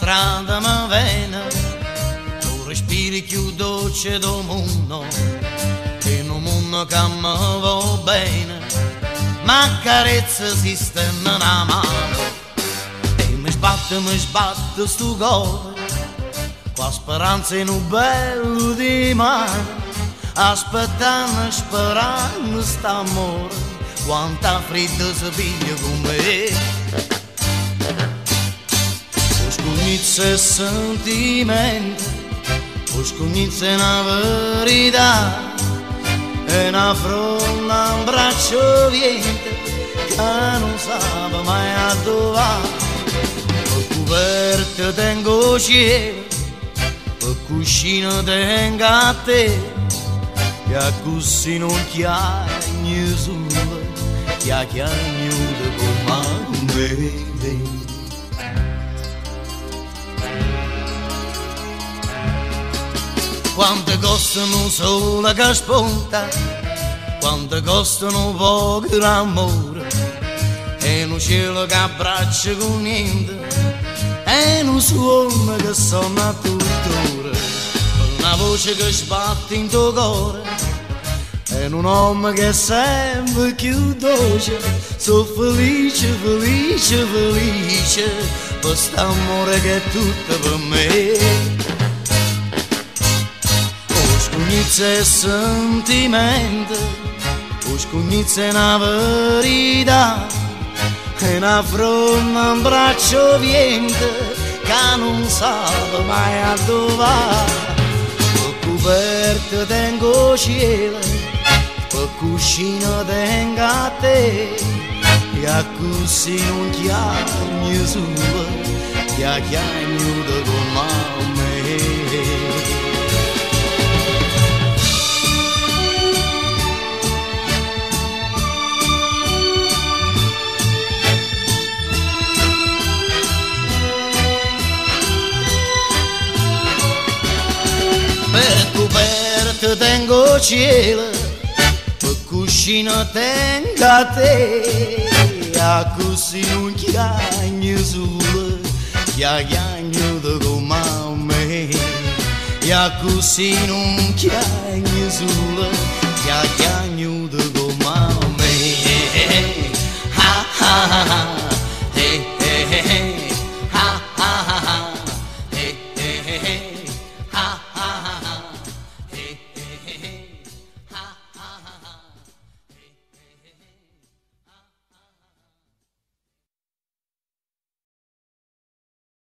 strada mi viene, tu respiri più dolce del mondo, in un mondo che mi va bene, ma carezza si stende una mano, e mi sbatte sto cuore, con speranza in un bello di mano, aspettando, sperando st'amore, quanta fredda si piglia con me. Scognizza e sentimento, scognizza è una verità, è una fronda, un braccio viente che non sa mai a dove va. Per coperta tengo cielo, per cuscino tengo a te, e così non chiagni sulla, chiagni come me. Quanto costano sole che spunta, quanto costano poco l'amore, e un cielo che abbraccia con niente, e un suono che suona tuttora, una voce che sbatte in tuo cuore, e un uomo che è sempre più dolce. Sono felice, felice, felice, per quest'amore che è tutto per me. Scognizza e sentimento, scognizza è una verità, è una fronda, un braccio viente che non sa mai a dove va. Per coperta tengo cielo, per cuscino tengo a te, e così non chiagni sulla, chiagni come me. Per coperta tengo cielo, per cuscino tengo a te, e così non chiagni sulla, chiagni come me, e così non chiagni sulla, chiagni come me.